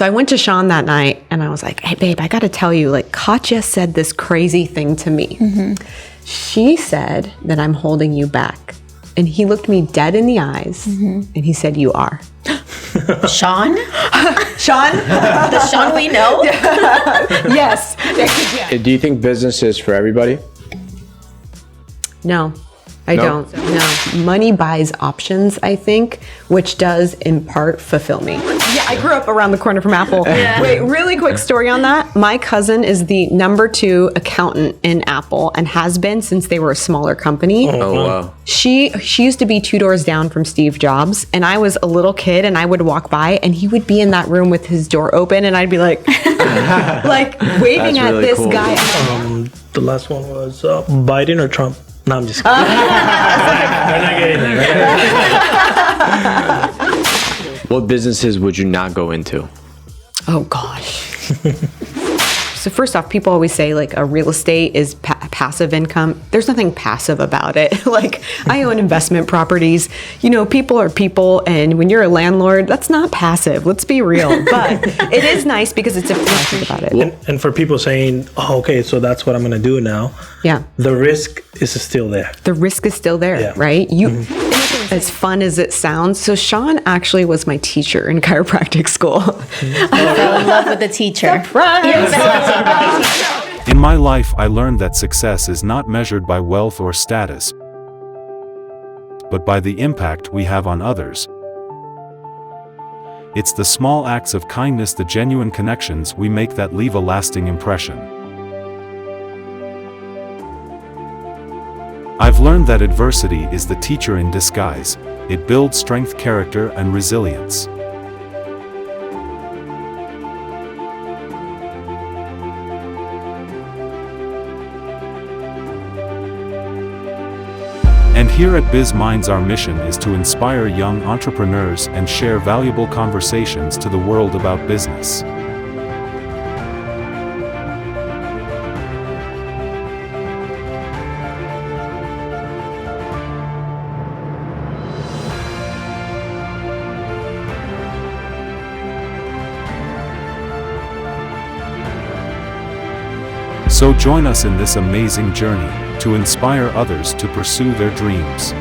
So I went to Sean that night and I was like, hey, babe, I got to tell you, like, Katya said this crazy thing to me. She said that I'm holding you back. And he looked me dead in the eyes and he said, you are. Sean? Sean? The Sean we know? Yes. Do you think business is for everybody? No, I don't. No. Money buys options, I think, which does in part fulfill me. Yeah, I grew up around the corner from Apple. Wait, really quick story on that. My cousin is the number 2 accountant in Apple and has been since they were a smaller company. Oh, wow. She used to be 2 doors down from Steve Jobs, and I was a little kid and I would walk by and he would be in that room with his door open and I'd be like, like waving at really this cool guy. The last one was Biden or Trump? No, I'm just kidding. What businesses would you not go into? Oh, gosh. So first off, people always say like a real estate is passive income. There's nothing passive about it. Like I own investment properties. You know, people are people. And when you're a landlord, that's not passive. Let's be real. But it is nice because it's a passive about it. And for people saying, oh, okay, so that's what I'm going to do now. Yeah. The risk is still there. The risk is still there, right? As fun as it sounds. So Sean actually was my teacher in chiropractic school. I fell in love with the teacher. In my life, I learned that success is not measured by wealth or status, but by the impact we have on others. It's the small acts of kindness, the genuine connections we make that leave a lasting impression. I've learned that adversity is the teacher in disguise. It builds strength, character, and resilience. And here at Biz Mindz, our mission is to inspire young entrepreneurs and share valuable conversations to the world about business. So join us in this amazing journey to inspire others to pursue their dreams.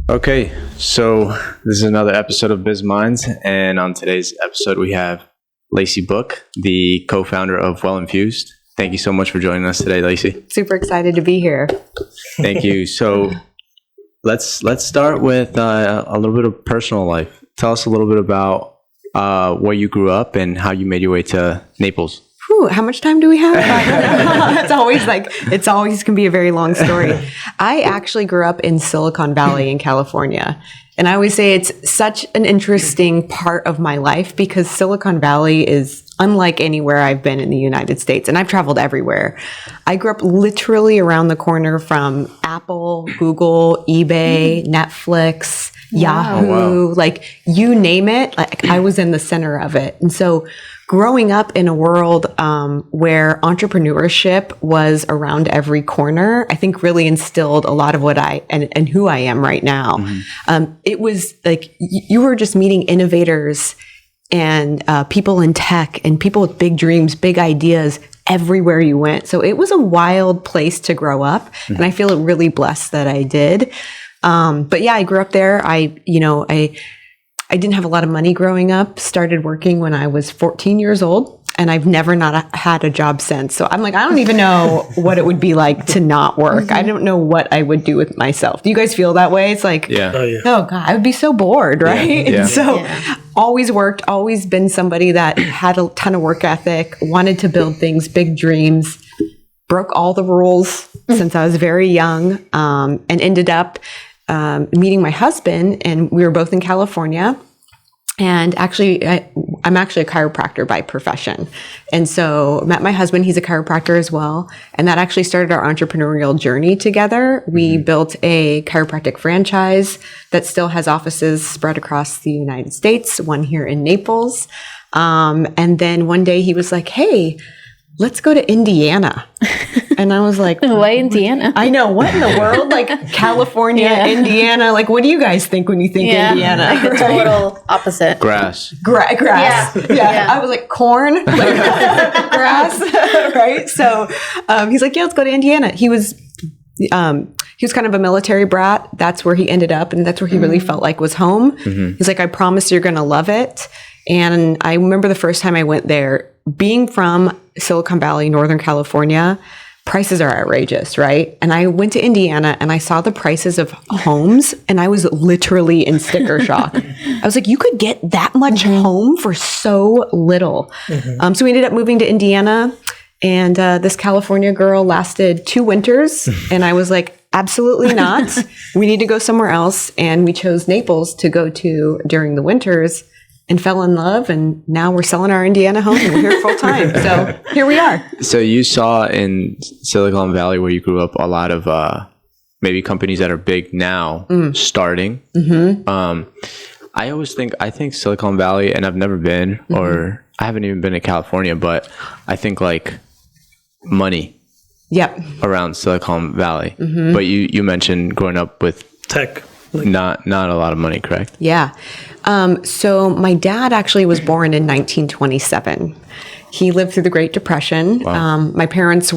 Okay, so this is another episode of Biz Mindz, and on today's episode we have Lacy Book, the co-founder of Well Infused. Thank you so much for joining us today, Lacy. Super excited to be here. Thank you. So let's start with a little bit of personal life. Tell us a little bit about where you grew up and how you made your way to Naples. Whew, how much time do we have? It's always can be a very long story. I actually grew up in Silicon Valley in California. And I always say it's such an interesting part of my life because Silicon Valley is unlike anywhere I've been in the United States. And I've traveled everywhere. I grew up literally around the corner from Apple, Google, eBay, Netflix, Yahoo, like you name it, like I was in the center of it. And so growing up in a world where entrepreneurship was around every corner, I think really instilled a lot of what and who I am right now. It was like you were just meeting innovators and people in tech and people with big dreams, big ideas everywhere you went. So it was a wild place to grow up. And I feel really blessed that I did. But yeah, I grew up there. I didn't have a lot of money growing up, started working when I was 14 years old, and I've never not had a job since. So I'm like, I don't even know what it would be like to not work. I don't know what I would do with myself. Do you guys feel that way? It's like, oh God, I would be so bored, right? And so always worked, always been somebody that had a ton of work ethic, wanted to build things, big dreams, broke all the rules since I was very young, and ended up meeting my husband, and we were both in California. And actually, I'm actually a chiropractor by profession. And so met my husband, he's a chiropractor as well. And that actually started our entrepreneurial journey together. We built a chiropractic franchise that still has offices spread across the United States, one here in Naples. And then one day he was like, hey, let's go to Indiana. And I was like, Why Indiana? I know, what in the world? Like California, Indiana. Like, what do you guys think when you think Indiana? Like the total opposite. Grass. Grass. Yeah. I was like, corn, like, grass, right? So he's like, yeah, let's go to Indiana. He was kind of a military brat. That's where he ended up. And that's where he really felt like was home. He's like, I promise you're going to love it. And I remember the first time I went there, being from Silicon Valley, Northern California, prices are outrageous, right? And I went to Indiana and I saw the prices of homes and I was literally in sticker shock. I was like, you could get that much home for so little. So we ended up moving to Indiana, and this California girl lasted 2 winters. And I was like, absolutely not. We need to go somewhere else. And we chose Naples to go to during the winters, and fell in love, and now we're selling our Indiana home and we're here full time. So here we are. So you saw in Silicon Valley, where you grew up, a lot of maybe companies that are big now starting. I think Silicon Valley, and I've never been, or I haven't even been to California, but I think like money around Silicon Valley. But you mentioned growing up with Tech. not a lot of money, correct? Yeah. So my dad actually was born in 1927. He lived through the Great Depression. Wow. My parents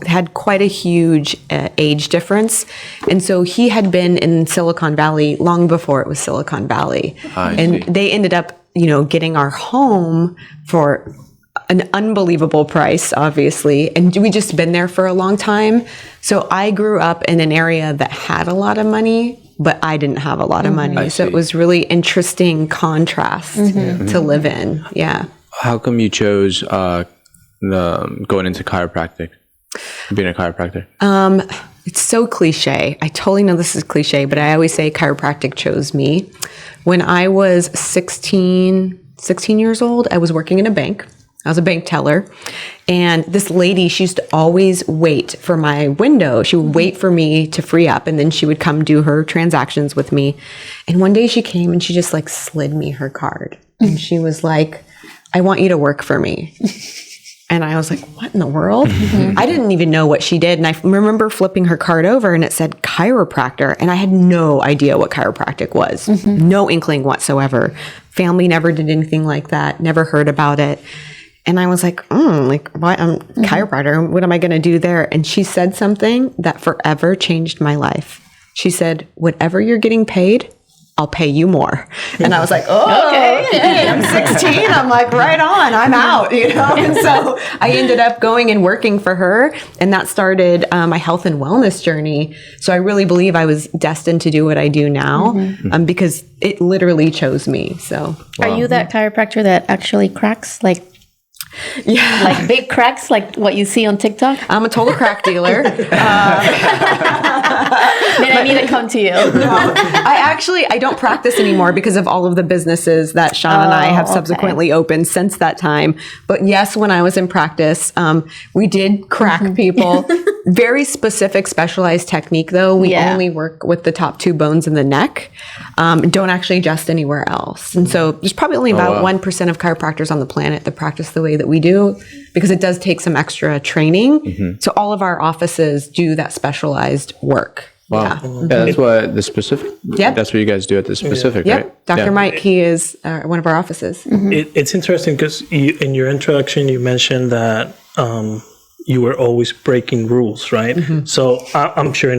had quite a huge age difference. And so he had been in Silicon Valley long before it was Silicon Valley. And they ended up, getting our home for an unbelievable price, obviously. And we just been there for a long time. So I grew up in an area that had a lot of money, but I didn't have a lot of money. So it was really interesting contrast to live in. Yeah. How come you chose going into chiropractic, being a chiropractor? It's so cliche. I totally know this is cliche, but I always say chiropractic chose me. When I was 16 years old, I was working in a bank. I was a bank teller. And this lady, she used to always wait for my window. She would wait for me to free up, and then she would come do her transactions with me. And one day she came and she just like slid me her card. And she was like, I want you to work for me. And I was like, what in the world? I didn't even know what she did. And I remember flipping her card over and it said chiropractor. And I had no idea what chiropractic was. No inkling whatsoever. Family never did anything like that. Never heard about it. And I was like, what? I'm chiropractor. What am I going to do there? And she said something that forever changed my life. She said, whatever you're getting paid, I'll pay you more. And I was like, okay. Hey, I'm 16. I'm like, right on. I'm out, And so I ended up going and working for her. And that started my health and wellness journey. So I really believe I was destined to do what I do now because it literally chose me. So Are you that chiropractor that actually cracks? Like big cracks, like what you see on TikTok? I'm a total crack dealer. Then I need to come to you. I don't practice anymore because of all of the businesses that Sean and I have subsequently opened since that time. But yes, when I was in practice, we did crack people. Very specific, specialized technique, though. We only work with the top 2 bones in the neck. Don't actually adjust anywhere else. And so there's probably only about 1% of chiropractors on the planet that practice the way that we do, because it does take some extra training. So all of our offices do that specialized work. Wow. Yeah, that's what the specific. Yep. That's what you guys do at the specific, right? Dr. Mike, he is one of our offices. It's interesting because in your introduction, you mentioned that you were always breaking rules, right? So I'm sure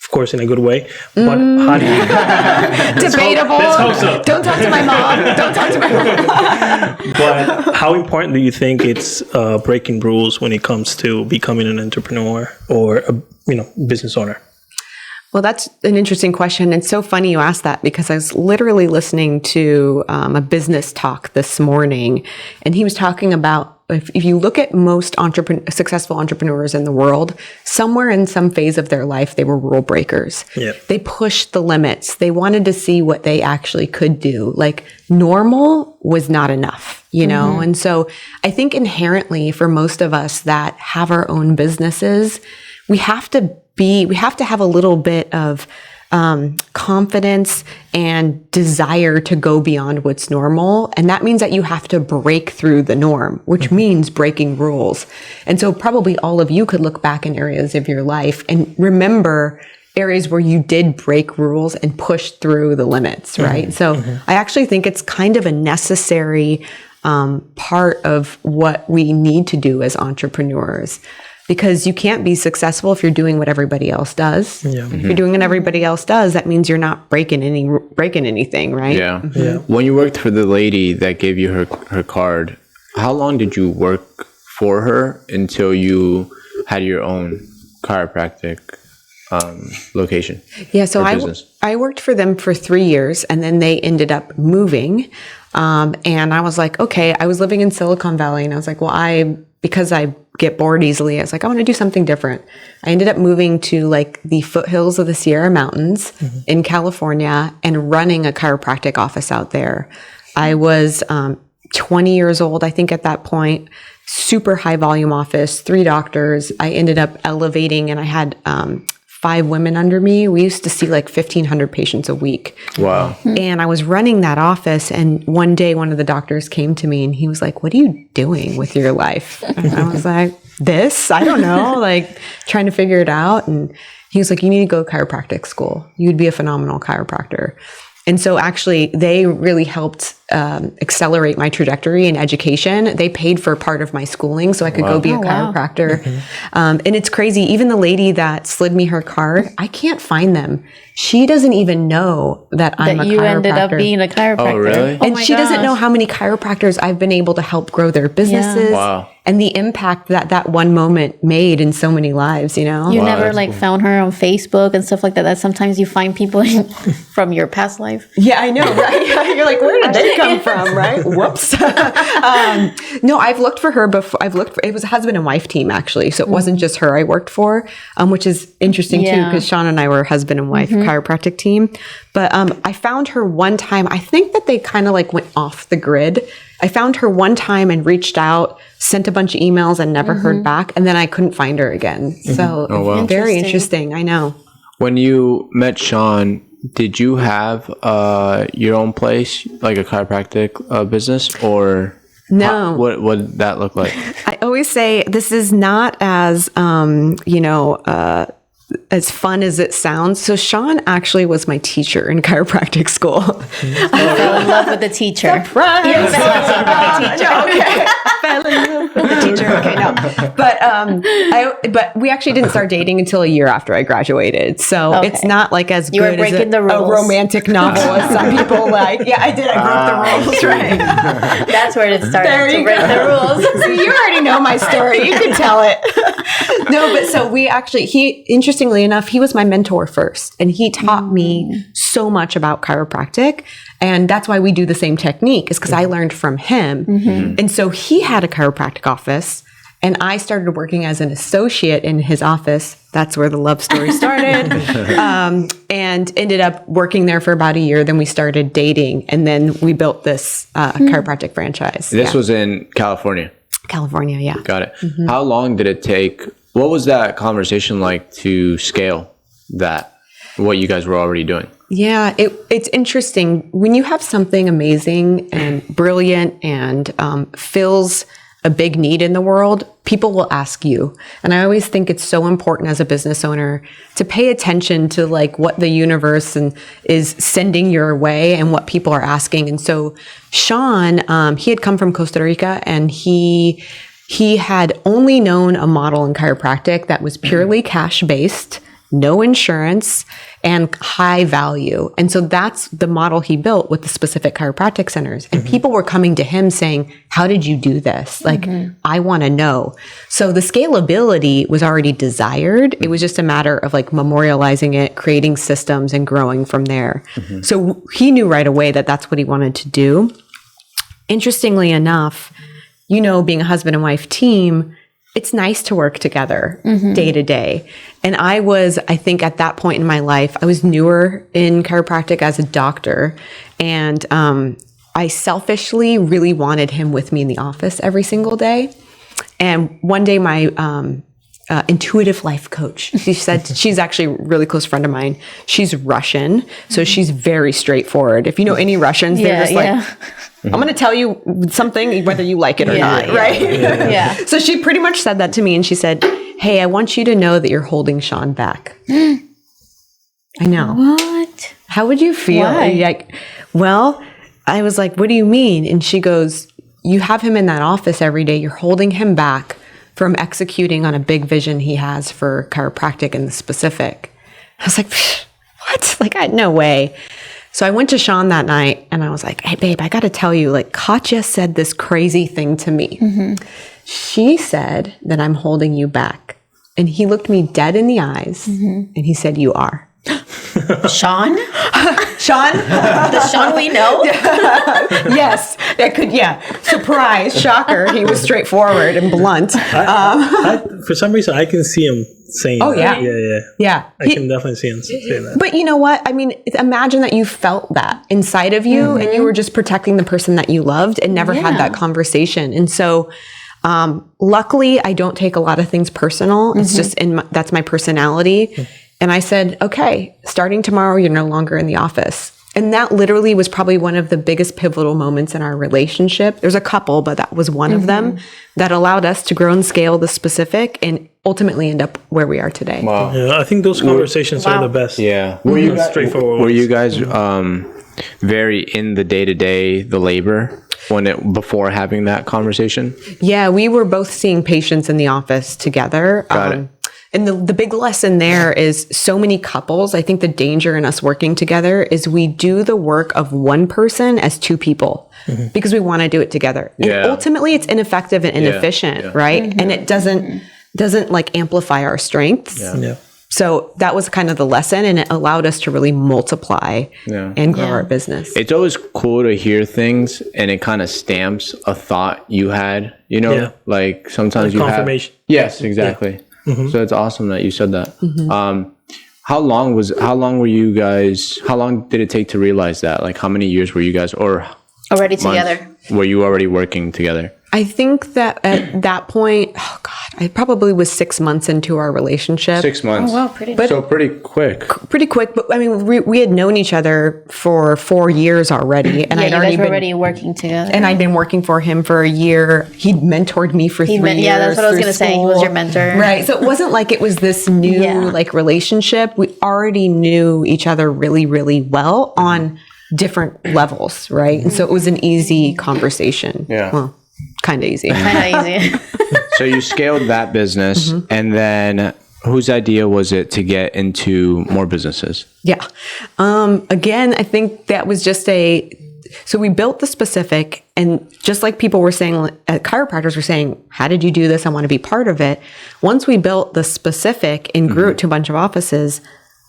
of course, in a good way. But how do you... Debatable. Let's hope so. Don't talk to my mom. Don't talk to my mom. But how important do you think it's breaking rules when it comes to becoming an entrepreneur or a business owner? Well, that's an interesting question. It's so funny you asked that, because I was literally listening to a business talk this morning, and he was talking about if you look at most successful entrepreneurs in the world, somewhere in some phase of their life, they were rule breakers. Yeah. They pushed the limits. They wanted to see what they actually could do. Like normal was not enough, And so I think inherently for most of us that have our own businesses, we have to have a little bit of confidence and desire to go beyond what's normal. And that means that you have to break through the norm, which means breaking rules. And so probably all of you could look back in areas of your life and remember areas where you did break rules and push through the limits, right? So I actually think it's kind of a necessary part of what we need to do as entrepreneurs, because you can't be successful if you're doing what everybody else does. Yeah. If you're doing what everybody else does, that means you're not breaking anything, right? Yeah. When you worked for the lady that gave you her card, how long did you work for her until you had your own chiropractic location? Yeah, so I worked for them for 3 years, and then they ended up moving. And I was like, okay, I was living in Silicon Valley, and I was like, well, because I get bored easily, I was like, I want to do something different. I ended up moving to like the foothills of the Sierra Mountains in California and running a chiropractic office out there. I was 20 years old, I think, at that point. Super high volume office, 3 doctors. I ended up elevating, and I had 5 women under me. We used to see like 1,500 patients a week. Wow. And I was running that office, and one day one of the doctors came to me and he was like, what are you doing with your life? And I was like, I don't know, like trying to figure it out. And he was like, you need to go to chiropractic school. You'd be a phenomenal chiropractor. And so actually they really helped accelerate my trajectory in education. They paid for part of my schooling so I could go be a chiropractor. And it's crazy. Even the lady that slid me her card, I can't find them. She doesn't even know that I'm a chiropractor. You ended up being a chiropractor. Oh, really? And she doesn't know how many chiropractors I've been able to help grow their businesses. Wow. And the impact that one moment made in so many lives, you know? You never like found her on Facebook and stuff like that. That sometimes you find people from your past life. Yeah, I know, right? You're like, where did they come from, right? Whoops. No, I've looked for her before. It was a husband and wife team, actually. So it wasn't just her I worked for, which is interesting too, because Sean and I were a husband and wife chiropractic team. But I found her one time. I think that they kind of like went off the grid. I found her one time and reached out, sent a bunch of emails and never heard back. And then I couldn't find her again. So very interesting. I know. When you met Sean, did you have your own place, like a chiropractic business, or no? What did that look like? I always say this is not as as fun as it sounds. So Sean actually was my teacher in chiropractic school. I fell in love with the teacher. Surprise! Fell in love with the teacher. Okay, no. But we actually didn't start dating until a year after I graduated. So it's not like as You were good as breaking the a rules. romantic novel as some people like. Yeah, I did. I broke the rules, right? That's where it started to break the rules. So you already know my story. You can tell it. No, but so we actually, interestingly enough, he was my mentor first, and he taught me so much about chiropractic. And that's why we do the same technique, is because I learned from him. And so he had a chiropractic office, and I started working as an associate in his office. That's where the love story started. And ended up working there for about a year. Then we started dating, and then we built this chiropractic franchise. This was in California. California, yeah. Got it. How long did it take? What was that conversation like to scale that, what you guys were already doing? Yeah, it's interesting. When you have something amazing and brilliant and fills a big need in the world, people will ask you. And I always think it's so important as a business owner to pay attention to like what the universe is sending your way and what people are asking. And so Sean, he had come from Costa Rica, and he had only known a model in chiropractic that was purely cash-based, no insurance, and high value. And so that's the model he built with the specific chiropractic centers. And people were coming to him saying, how did you do this? Like, I want to know. So the scalability was already desired. It was just a matter of like memorializing it, creating systems, and growing from there. So he knew right away that that's what he wanted to do. Interestingly enough, being a husband and wife team, it's nice to work together day to day. And I think at that point in my life, I was newer in chiropractic as a doctor. And I selfishly really wanted him with me in the office every single day. And one day my intuitive life coach. She said she's actually a really close friend of mine. She's Russian, so she's very straightforward. If you know any Russians, they're just like, I'm going to tell you something, whether you like it or not, right? Yeah. So she pretty much said that to me, and she said, hey, I want you to know that you're holding Sean back. I know. What? How would you feel? Why? Like, well, I was like, what do you mean? And she goes, you have him in that office every day. You're holding him back from executing on a big vision he has for chiropractic in the specific. I was like, what? Like, I had no way. So I went to Sean that night and I was like, hey, babe, I got to tell you, like, Katya said this crazy thing to me. Mm-hmm. She said that I'm holding you back. And he looked me dead in the eyes and he said, you are. Sean? Sean? The Sean we know? Yes. That could, surprise, shocker. He was straightforward and blunt. For some reason, I can see him saying Oh, that. yeah. Yeah. I can definitely see him saying that. But you know what? I mean, imagine that you felt that inside of you and you were just protecting the person that you loved and never had that conversation. And so, luckily, I don't take a lot of things personal. It's just that's my personality. And I said, okay, starting tomorrow, you're no longer in the office. And that literally was probably one of the biggest pivotal moments in our relationship. There's a couple, but that was one of them that allowed us to grow and scale the specific and ultimately end up where we are today. Wow. Yeah, I think those conversations are the best. Yeah. Were you straightforward? Were you guys very in the day-to-day, the labor before having that conversation? Yeah, we were both seeing patients in the office together. Got it. And the big lesson there is so many couples, I think the danger in us working together is we do the work of one person as two people because we want to do it together. Yeah. And ultimately it's ineffective and inefficient, right? And it doesn't like amplify our strengths. Yeah. So that was kind of the lesson, and it allowed us to really multiply and grow our business. It's always cool to hear things and it kind of stamps a thought you had, you know, like sometimes you confirmation. Yes, exactly. Yeah. So it's awesome that you said that. How long did it take to realize that? Like how many years were you guys already together? Were you already working together? I think that at that point, I probably was 6 months into our relationship. 6 months. Oh, wow, pretty quick. Pretty quick, but I mean, we had known each other for 4 years already, and you guys were already working together. And I'd been working for him for a year. He'd mentored me for 3 years. Yeah, that's what I was going to say. He was your mentor, right? So it wasn't like it was this new like relationship. We already knew each other really, really well on different levels, right? And so it was an easy conversation. Yeah. Well, kind of easy. So you scaled that business, and then whose idea was it to get into more businesses? Yeah. Again, I think that was just so we built the specific, and just like people were saying, chiropractors were saying, how did you do this? I want to be part of it. Once we built the specific and grew it to a bunch of offices,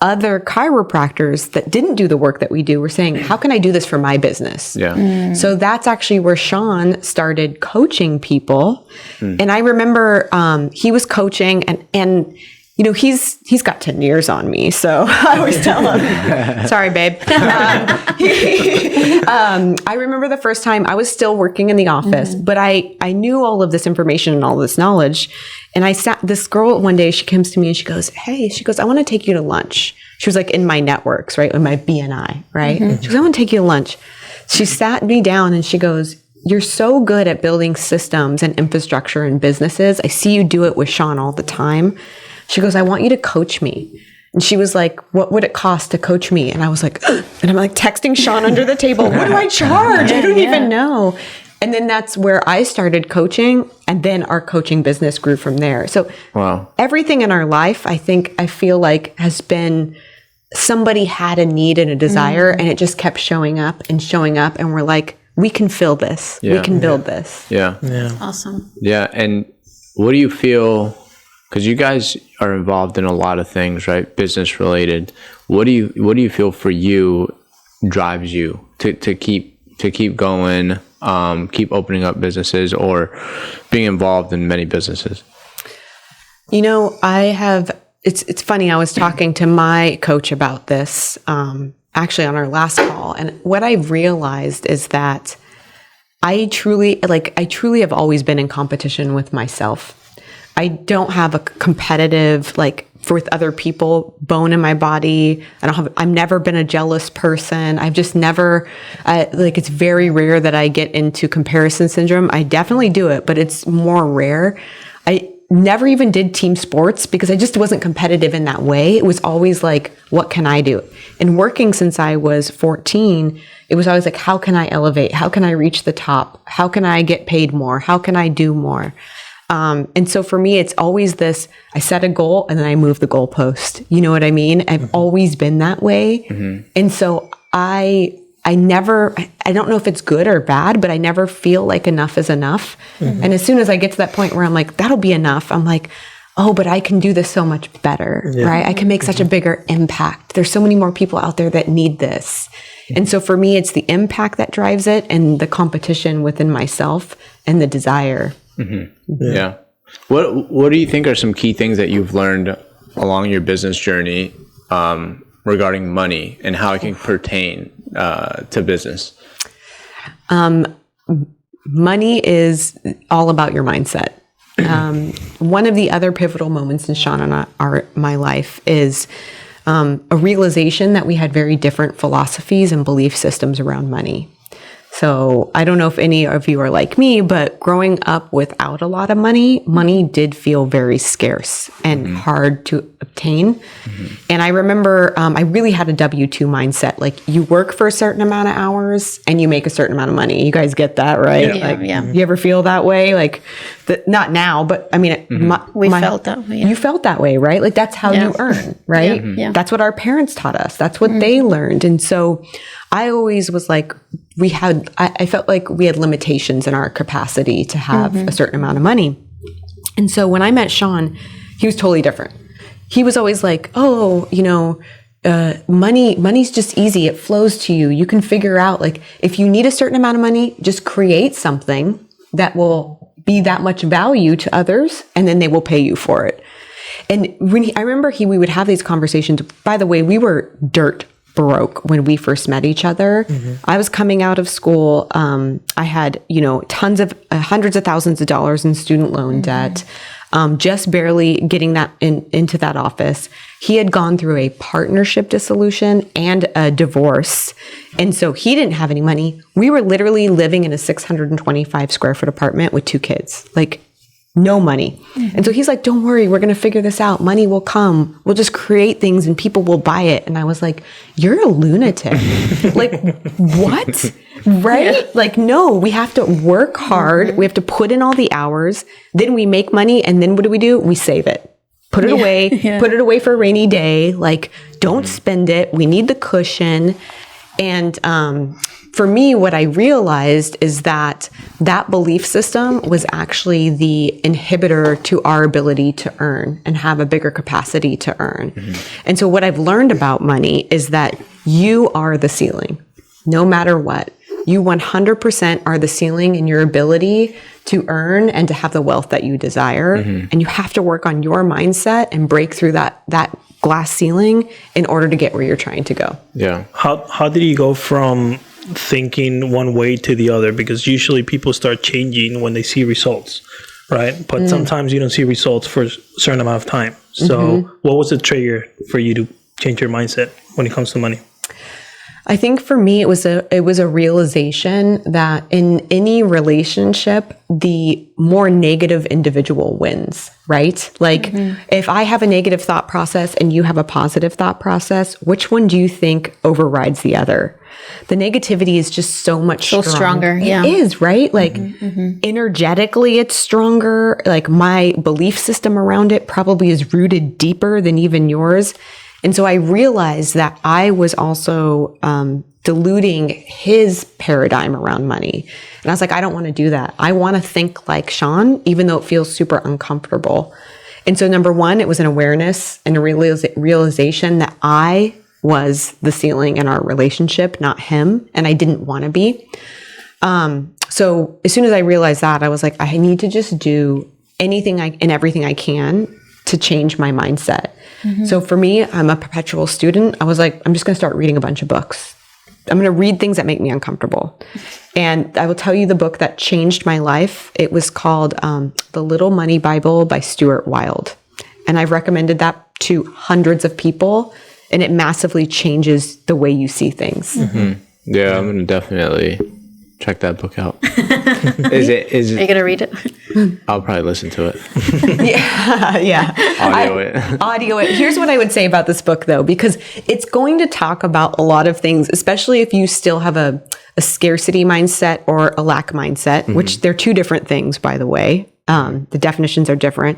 other chiropractors that didn't do the work that we do were saying, how can I do this for my business? Yeah. So that's actually where Sean started coaching people. And I remember he was coaching and you know, he's got 10 years on me. So I always tell him, sorry, babe. I remember the first time I was still working in the office, but I knew all of this information and all this knowledge. And this girl one day, she comes to me and she goes, I want to take you to lunch. She was like in my networks, right? In my BNI, right? She goes, I want to take you to lunch. She sat me down and she goes, you're so good at building systems and infrastructure and businesses. I see you do it with Sean all the time. She goes, I want you to coach me. And she was like, what would it cost to coach me? And I was like, and I'm like texting Sean under the table. What do I charge? I don't even know. And then that's where I started coaching. And then our coaching business grew from there. So everything in our life, I feel like has been somebody had a need and a desire and it just kept showing up. And we're like, we can fill this. We can build this. Yeah. Awesome. Yeah. And what do you feel? Because you guys are involved in a lot of things, right? Business related. What do you feel for you drives you to keep going, keep opening up businesses or being involved in many businesses? You know, it's funny. I was talking to my coach about this, actually on our last call. And what I realized is that I truly have always been in competition with myself. I don't have a competitive, like, with other people bone in my body. I've never been a jealous person. I've just never, it's very rare that I get into comparison syndrome. I definitely do it, but it's more rare. I never even did team sports because I just wasn't competitive in that way. It was always like, what can I do? And working since I was 14, it was always like, how can I elevate? How can I reach the top? How can I get paid more? How can I do more? And so for me, it's always this, I set a goal and then I move the goalpost. You know what I mean? I've always been that way. And so I don't know if it's good or bad, but I never feel like enough is enough. And as soon as I get to that point where I'm like, that'll be enough, I'm like, oh, but I can do this so much better, right? I can make such a bigger impact. There's so many more people out there that need this. And so for me, it's the impact that drives it and the competition within myself and the desire. Yeah. What do you think are some key things that you've learned along your business journey regarding money and how it can pertain to business? Money is all about your mindset. One of the other pivotal moments in Sean and my life is a realization that we had very different philosophies and belief systems around money. So I don't know if any of you are like me, but growing up without a lot of money did feel very scarce and hard to obtain. And I remember I really had a W-2 mindset. Like, you work for a certain amount of hours and you make a certain amount of money. You guys get that, right? Yeah. You ever feel that way? Like, not now, but I mean, we felt that way. You felt that way, right? Like, that's how you earn, right? That's what our parents taught us. That's what they learned. And so I always was like, I felt like we had limitations in our capacity to have a certain amount of money. And so when I met Sean, he was totally different. He was always like, oh, money's just easy. It flows to you. You can figure out, like, if you need a certain amount of money, just create something that will be that much value to others, and then they will pay you for it. And I remember we would have these conversations. By the way, we were dirt broke when we first met each other. I was coming out of school. I had, tons of hundreds of thousands of dollars in student loan debt, just barely getting that into that office. He had gone through a partnership dissolution and a divorce. And so he didn't have any money. We were literally living in a 625 square foot apartment with 2 kids, like, no money. And so he's like, don't worry, we're going to figure this out. Money will come. We'll just create things and people will buy it. And I was like, you're a lunatic. Like, what? Right? Yeah. Like, no, we have to work hard. We have to put in all the hours. Then we make money. And then what do? We save it. Put it away. Put it away for a rainy day. Like, don't spend it. We need the cushion. And for me, what I realized is that belief system was actually the inhibitor to our ability to earn and have a bigger capacity to earn. And so what I've learned about money is that you are the ceiling, no matter what. You 100% are the ceiling in your ability to earn and to have the wealth that you desire. And you have to work on your mindset and break through that glass ceiling in order to get where you're trying to go. Yeah. How did you go from thinking one way to the other? Because usually people start changing when they see results, right? But sometimes you don't see results for a certain amount of time. So what was the trigger for you to change your mindset when it comes to money? I think for me, it was a realization that in any relationship, the more negative individual wins, right? Like, if I have a negative thought process and you have a positive thought process, which one do you think overrides the other? The negativity is just so much stronger. Yeah. It is, right? Like, energetically, it's stronger. Like, my belief system around it probably is rooted deeper than even yours. And so I realized that I was also diluting his paradigm around money. And I was like, I don't want to do that. I want to think like Sean, even though it feels super uncomfortable. And so number one, it was an awareness and a realization that I was the ceiling in our relationship, not him. And I didn't want to be. So as soon as I realized that, I was like, I need to just do anything and everything I can to change my mindset. So for me, I'm a perpetual student. I was like, I'm just going to start reading a bunch of books. I'm going to read things that make me uncomfortable. And I will tell you the book that changed my life. It was called The Little Money Bible by Stuart Wilde. And I've recommended that to hundreds of people, and it massively changes the way you see things. Yeah, I'm going to definitely check that book out. Are you going to read it? I'll probably listen to it. Yeah. Audio it. Here's what I would say about this book, though, because it's going to talk about a lot of things, especially if you still have a scarcity mindset or a lack mindset, which they're two different things, by the way. The definitions are different.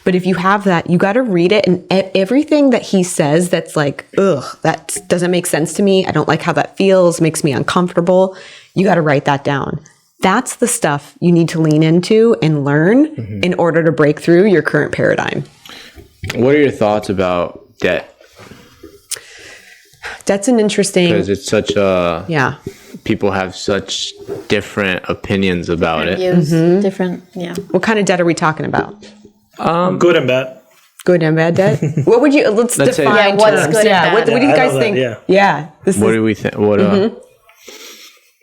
But if you have that, you got to read it. And everything that he says that's like, ugh, that doesn't make sense to me. I don't like how that feels, makes me uncomfortable. You got to write that down. That's the stuff you need to lean into and learn in order to break through your current paradigm. What are your thoughts about debt? Debt's an interesting... Because it's such a... People have such different opinions about it. Different, What kind of debt are we talking about? Good and bad. Good and bad debt? What would you... Let's define what's terms. good and bad. What do you guys think? What do we think?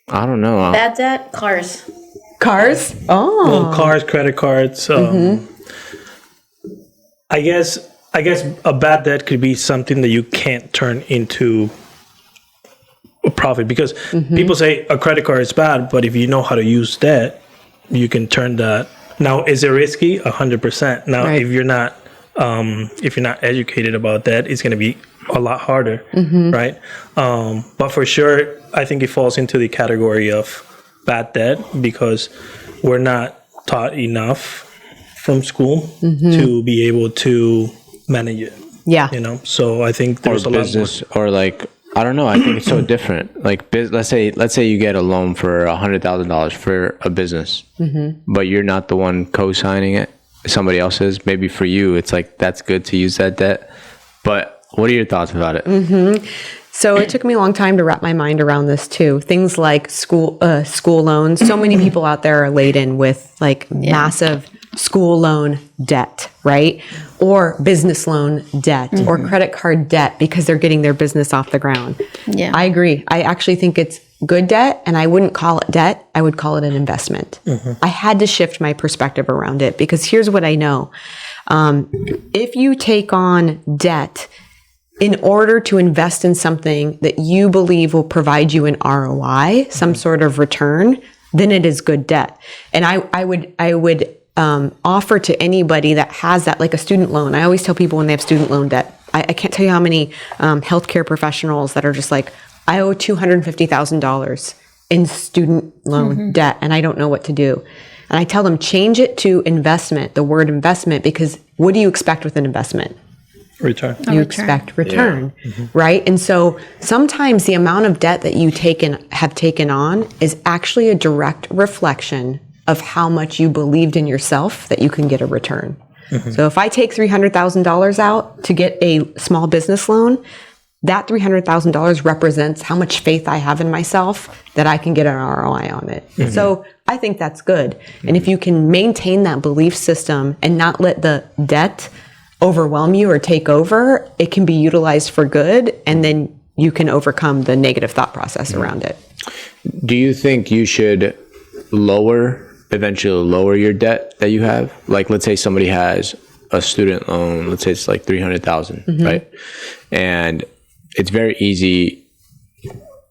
I don't know. Bad debt, cars. Cars? Oh. Well, cars, credit cards. I guess a bad debt could be something that you can't turn into a profit, because people say a credit card is bad, but if you know how to use debt, you can turn that. Now, is it risky? 100%. Now, if you're not educated about that, it's going to be a lot harder, right? But for sure, I think it falls into the category of bad debt, because we're not taught enough from school to be able to manage it. Yeah. So I think there's a business, lot more. or like, I don't know. I think it's so different. Like, let's say you get a loan for $100,000 for a business, but you're not the one co-signing it. Somebody else is. Maybe for you, it's like, that's good to use that debt. But what are your thoughts about it? So it took me a long time to wrap my mind around this too. Things like school loans. So many people out there are laden with like massive school loan debt, right? Or business loan debt or credit card debt because they're getting their business off the ground. Yeah. I agree. I actually think it's good debt, and I wouldn't call it debt. I would call it an investment. I had to shift my perspective around it, because here's what I know. If you take on debt in order to invest in something that you believe will provide you an ROI, some sort of return, then it is good debt. And I would offer to anybody that has that, like a student loan. I always tell people when they have student loan debt, I can't tell you how many healthcare professionals that are just like, I owe $250,000 in student loan debt, and I don't know what to do. And I tell them, change it to investment, the word investment, because what do you expect with an investment? Return. You expect return, right? And so sometimes the amount of debt that you have taken on is actually a direct reflection of how much you believed in yourself that you can get a return. So if I take $300,000 out to get a small business loan, that $300,000 represents how much faith I have in myself that I can get an ROI on it. So I think that's good. And if you can maintain that belief system and not let the debt overwhelm you or take over, it can be utilized for good, and then you can overcome the negative thought process around it. Do you think you should eventually lower your debt that you have? Like, let's say somebody has a student loan, let's say it's like $300,000, right? And it's very easy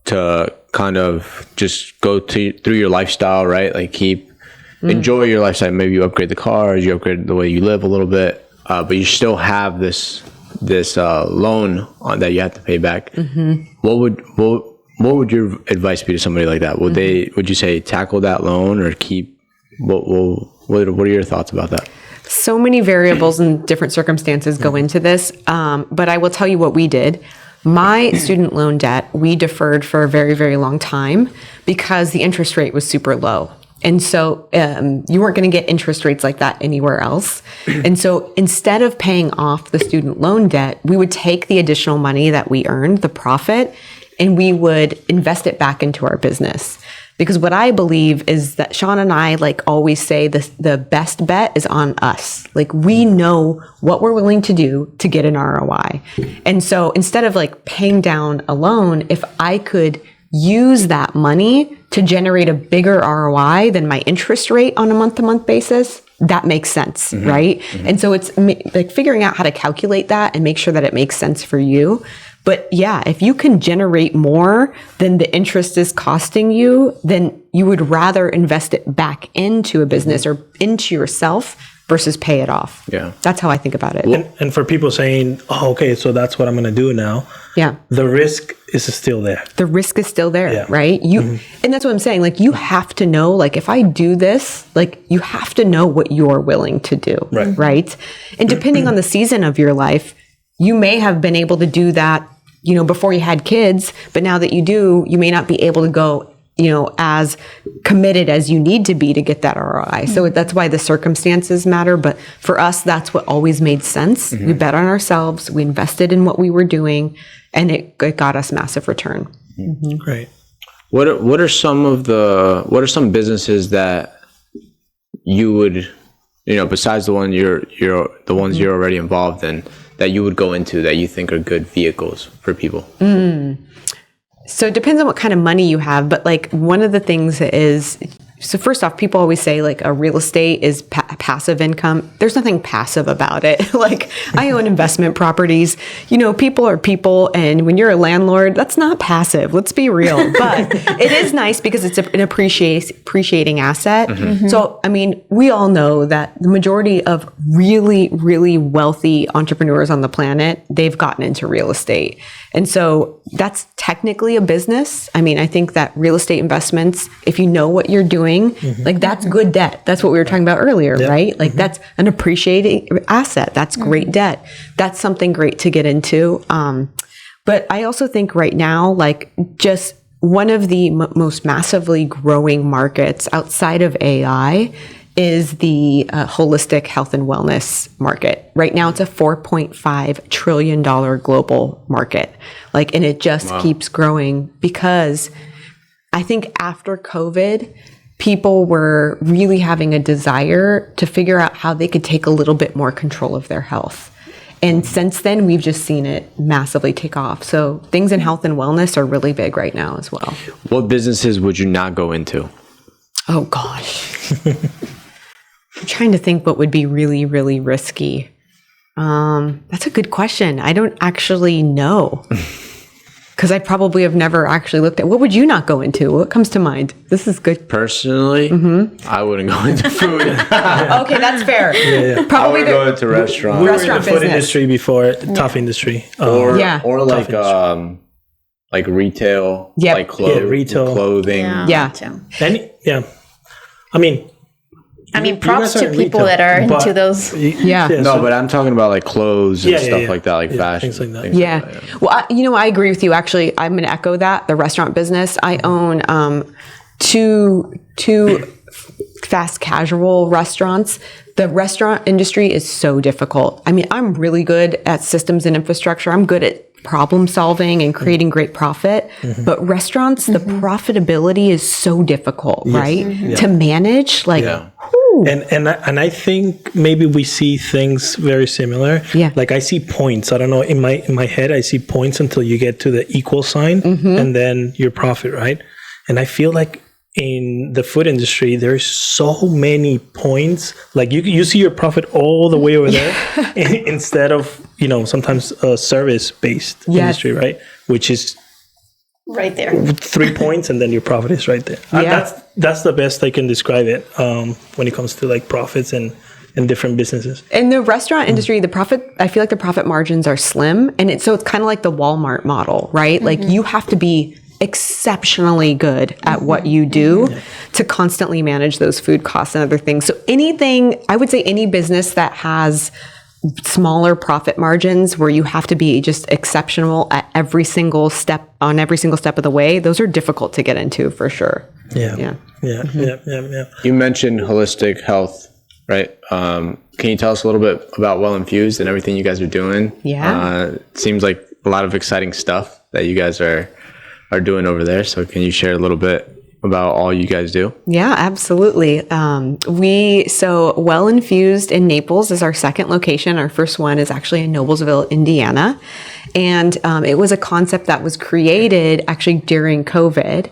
to kind of just go through your lifestyle, right? Like enjoy your lifestyle. Maybe you upgrade the cars, you upgrade the way you live a little bit, but you still have this loan that you have to pay back. What would your advice be to somebody like that? Would you say tackle that loan or keep? What are your thoughts about that? So many variables and different circumstances go into this, but I will tell you what we did. My student loan debt, we deferred for a very, very long time because the interest rate was super low. And so you weren't going to get interest rates like that anywhere else. And so instead of paying off the student loan debt, we would take the additional money that we earned, the profit, and we would invest it back into our business. Because what I believe is that Sean and I always say the best bet is on us. Like, we know what we're willing to do to get an ROI. And so instead of paying down a loan, if I could use that money to generate a bigger ROI than my interest rate on a month-to-month basis, that makes sense, right? And so it's like figuring out how to calculate that and make sure that it makes sense for you. But yeah, if you can generate more than the interest is costing you, then you would rather invest it back into a business or into yourself versus pay it off. Yeah. That's how I think about it. And for people saying, oh, okay, so that's what I'm going to do now. Yeah. The risk is still there. The risk is still there, right? You, and that's what I'm saying. Like, you have to know, like, if I do this, like, you have to know what you're willing to do. Right. And depending on the season of your life, you may have been able to do that, you know, before you had kids, but now that you do, you may not be able to go, you know, as committed as you need to be to get that ROI. So that's why the circumstances matter. But for us, that's what always made sense. We bet on ourselves. We invested in what we were doing, and it got us massive return. Great. What are some businesses that you would, you know, besides the ones you're already involved in, that you would go into that you think are good vehicles for people? So it depends on what kind of money you have, but like one of the things is, so first off, people always say like a real estate is passive income. There's nothing passive about it. Like, I own investment properties. You know, people are people, and when you're a landlord, that's not passive. Let's be real. But it is nice because it's an appreciating asset. So, I mean, we all know that the majority of really, really wealthy entrepreneurs on the planet, they've gotten into real estate. And so that's technically a business. I mean, I think that real estate investments, if you know what you're doing, like, that's good debt. That's what we were talking about earlier, right? Like, that's an appreciating asset. That's great debt. That's something great to get into. But I also think right now, like, just one of the most massively growing markets outside of AI is the holistic health and wellness market. Right now, it's a $4.5 trillion global market. Like, and it just keeps growing because I think after COVID, people were really having a desire to figure out how they could take a little bit more control of their health. And since then, we've just seen it massively take off. So things in health and wellness are really big right now as well. What businesses would you not go into? Oh, gosh. I'm trying to think what would be really, really risky. That's a good question. I don't actually know. Because I probably have never actually looked at. What would you not go into? What comes to mind? This is good. Personally, I wouldn't go into food. Okay, that's fair. Probably I would go into restaurants. We were in the food industry before, tough industry. Or like retail, like retail, clothing. I mean, props to people that are into those. No, but I'm talking about like clothes and stuff like that, like fashion. Things like that. Things like that. Well, I agree with you. Actually, I'm going to echo that. The restaurant business. I own two fast casual restaurants. The restaurant industry is so difficult. I mean, I'm really good at systems and infrastructure. I'm good at problem solving and creating great profit. But restaurants, the profitability is so difficult, right? To manage, like. And I think maybe we see things very similar. Like, I see points. I don't know, in my head, I see points until you get to the equal sign and then your profit, right? And I feel like in the food industry, there's so many points. Like, you see your profit all the way over there instead of, you know, sometimes a service-based industry, right? Which is right there. 3 points and then your profit is right there. That's the best I can describe it when it comes to like profits and different businesses. In the restaurant industry, I feel like the profit margins are slim. And it's kind of like the Walmart model, right? Like, you have to be exceptionally good at what you do to constantly manage those food costs and other things. So I would say any business that has smaller profit margins where you have to be just exceptional at every single step of the way, those are difficult to get into for sure. Yeah. You mentioned holistic health, right? Can you tell us a little bit about Well Infused and everything you guys are doing? It seems like a lot of exciting stuff that you guys are doing over there. So can you share a little bit about all you guys do? Yeah, absolutely. Well Infused in Naples is our second location. Our first one is actually in Noblesville, Indiana. And it was a concept that was created actually during COVID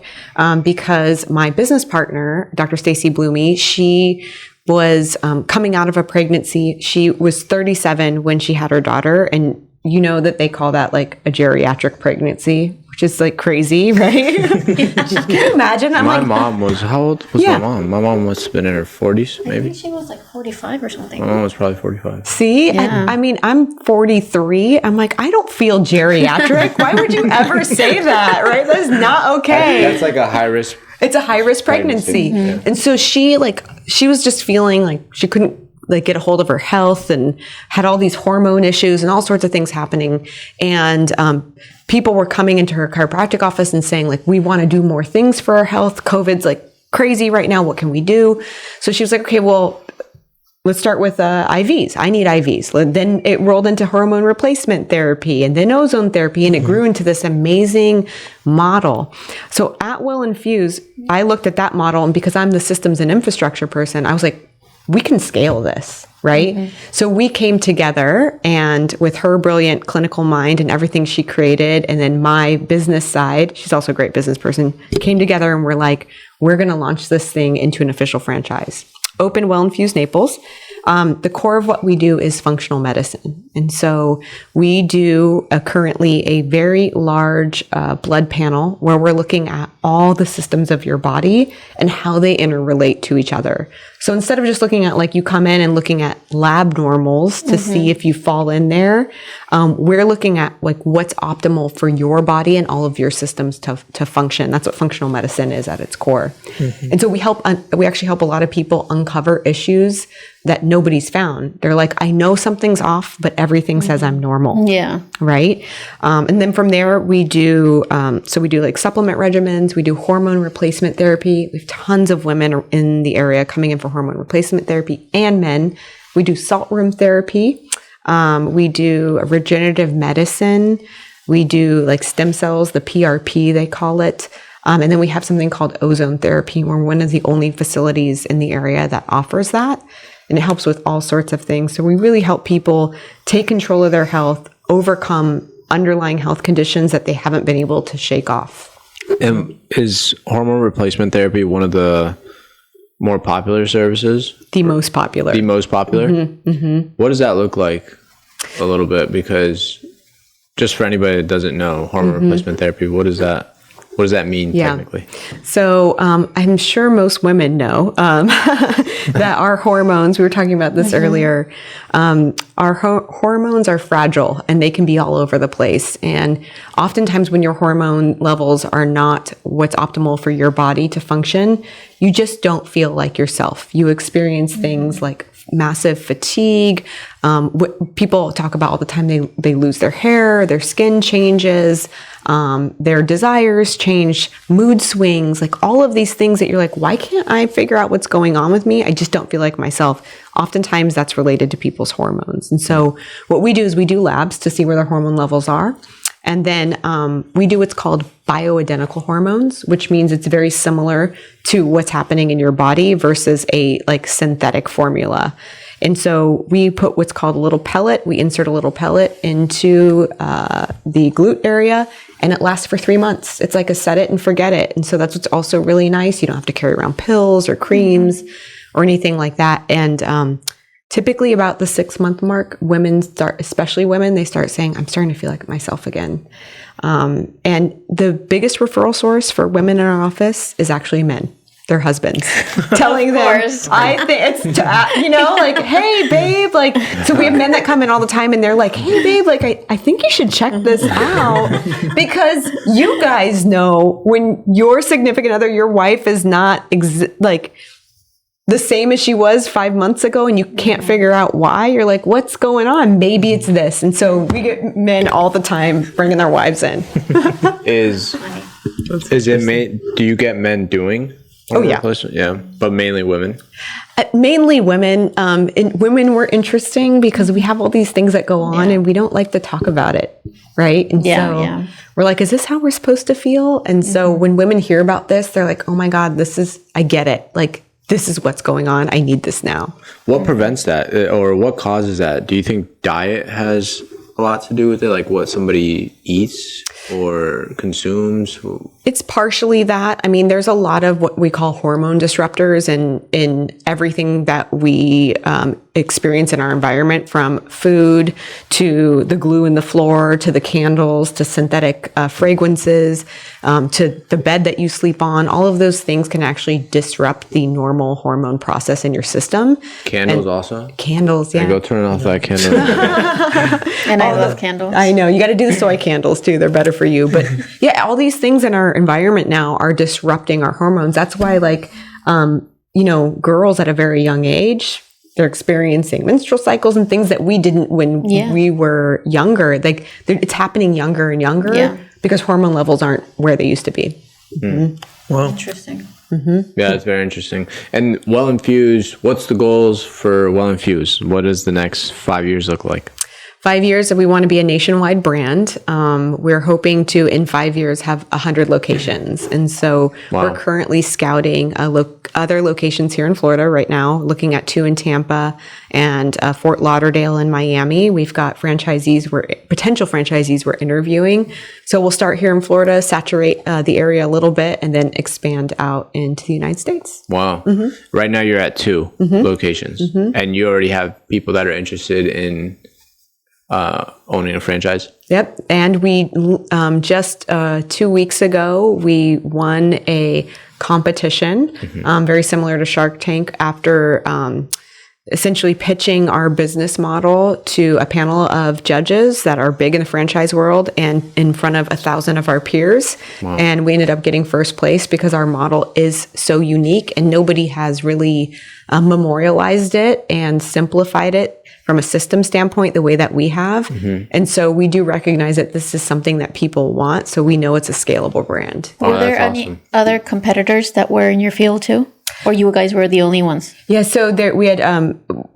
because my business partner, Dr. Stacy Bloomy, she was coming out of a pregnancy. She was 37 when she had her daughter. And you know that they call that like a geriatric pregnancy, which is like crazy, right? Can you imagine? My mom was, how old was my mom? My mom must have been in her 40s, maybe. I think she was like 45 or something. My mom was probably 45. See, I mean, I'm 43. I'm like, I don't feel geriatric. Why would you ever say that, right? That's not okay. That's like a high risk. It's a high risk pregnancy. Yeah. And so she was just feeling like she couldn't like get a hold of her health and had all these hormone issues and all sorts of things happening. And people were coming into her chiropractic office and saying like, we want to do more things for our health. COVID's like crazy right now. What can we do? So she was like, okay, well, let's start with IVs. I need IVs. Then it rolled into hormone replacement therapy and then ozone therapy. And it grew into this amazing model. So at Well Infused, I looked at that model, and because I'm the systems and infrastructure person, I was like, we can scale this, right? So we came together, and with her brilliant clinical mind and everything she created, and then my business side, she's also a great business person, came together and we're like, we're going to launch this thing into an official franchise. Open Well Infused Naples. The core of what we do is functional medicine. And so we do currently a very large blood panel where we're looking at all the systems of your body and how they interrelate to each other. So instead of just looking at like you come in and looking at lab normals to see if you fall in there, we're looking at like what's optimal for your body and all of your systems to function. That's what functional medicine is at its core. And so we actually help a lot of people uncover issues that nobody's found. They're like, I know something's off, but everything says I'm normal. Yeah. Right. And then from there we do, so we do like supplement regimens, we do hormone replacement therapy. We have tons of women in the area coming in for hormone replacement therapy, and men. We do salt room therapy. We do regenerative medicine. We do like stem cells, the PRP, they call it. And then we have something called ozone therapy. We're one of the only facilities in the area that offers that. And it helps with all sorts of things. So we really help people take control of their health, overcome underlying health conditions that they haven't been able to shake off. And is hormone replacement therapy one of the more popular services? The most popular. The most popular? What does that look like a little bit? Because just for anybody that doesn't know, hormone replacement therapy, what does that mean technically? So I'm sure most women know that our hormones, we were talking about this earlier, our hormones are fragile and they can be all over the place. And oftentimes when your hormone levels are not what's optimal for your body to function, you just don't feel like yourself. You experience things like massive fatigue. What people talk about all the time, they lose their hair, their skin changes, their desires change, mood swings, like all of these things that you're like, why can't I figure out what's going on with me? I just don't feel like myself. Oftentimes that's related to people's hormones. And so what we do is we do labs to see where their hormone levels are. And then we do what's called bioidentical hormones, which means it's very similar to what's happening in your body versus a like synthetic formula. And so we put what's called a little pellet. We insert a little pellet into the glute area, and it lasts for 3 months. It's like a set it and forget it. And so that's what's also really nice. You don't have to carry around pills or creams or anything like that. And typically about the 6-month mark, women start, especially women, they start saying, I'm starting to feel like myself again. And the biggest referral source for women in our office is actually men, their husbands, telling them, I think it's, like, hey, babe, like, so we have men that come in all the time and they're like, hey, babe, like, I think you should check this out because you guys know when your significant other, your wife is not the same as she was 5 months ago and you can't figure out why, you're like, what's going on? Maybe it's this. And so we get men all the time bringing their wives in. Is it do you get men doing? Oh, yeah. Yeah. But mainly women. Mainly women. And women were interesting because we have all these things that go on and we don't like to talk about it. Right. And so we're like, is this how we're supposed to feel? And so when women hear about this, they're like, oh my God, I get it. Like, this is what's going on. I need this now. What prevents that or what causes that? Do you think diet has a lot to do with it? Like what somebody eats or consumes? It's partially that. I mean, there's a lot of what we call hormone disruptors in everything that we experience in our environment, from food to the glue in the floor, to the candles, to synthetic fragrances, to the bed that you sleep on. All of those things can actually disrupt the normal hormone process in your system. Candles also? Candles, yeah. Go turn off that candle. And I love candles. I know. You got to do the soy candles too. They're better for you. But yeah, all these things in our environment now are disrupting our hormones. That's why, like, girls at a very young age, they're experiencing menstrual cycles and things that we didn't when we were younger. Like, it's happening younger and younger because hormone levels aren't where they used to be. Mm-hmm. Well, interesting. Mm-hmm. Yeah, it's very interesting. And Well Infused, what's the goals for Well Infused? What does the next 5 years look like? 5 years, we want to be a nationwide brand. We're hoping to, in 5 years, have 100 locations. And so we're currently scouting other locations here in Florida right now, looking at 2 in Tampa and Fort Lauderdale and Miami. We've got potential franchisees we're interviewing. So we'll start here in Florida, saturate the area a little bit, and then expand out into the United States. Wow. Mm-hmm. Right now you're at 2 locations, and you already have people that are interested in owning a franchise. Yep. And we just 2 weeks ago, we won a competition, very similar to Shark Tank, after essentially pitching our business model to a panel of judges that are big in the franchise world and in front of 1,000 of our peers. Wow. And we ended up getting first place because our model is so unique and nobody has really memorialized it and simplified it from a system standpoint the way that we have. And so we do recognize that this is something that people want. So we know it's a scalable brand. Were there any other competitors that were in your field too? Or you guys were the only ones? Yeah, so we had,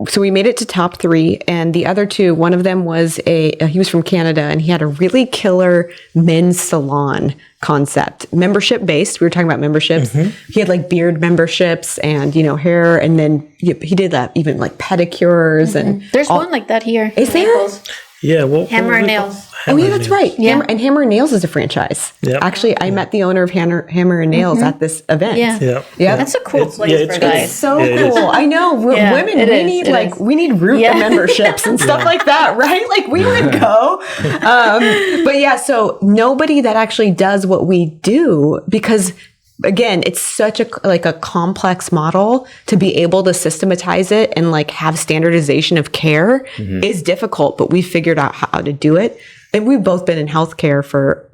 so we made it to top 3, and the other 2, one of them was he was from Canada, and he had a really killer men's salon concept, membership based. We were talking about memberships. He had like beard memberships and, hair, and then he did even like pedicures and there's one like that here. Is there? Yeah, well, Hammer and Nails. Yeah, that's right. Yeah. Hammer and Nails is a franchise. Yep. Actually, I met the owner of Hammer and Nails at this event. Yeah. That's a cool place for guys. It's so cool. I know. Women, we need root memberships and stuff like that, right? Like we would go. But yeah, so nobody that actually does what we do, because again, it's such a complex model to be able to systematize it and have standardization of care is difficult, but we figured out how to do it. And we've both been in healthcare for,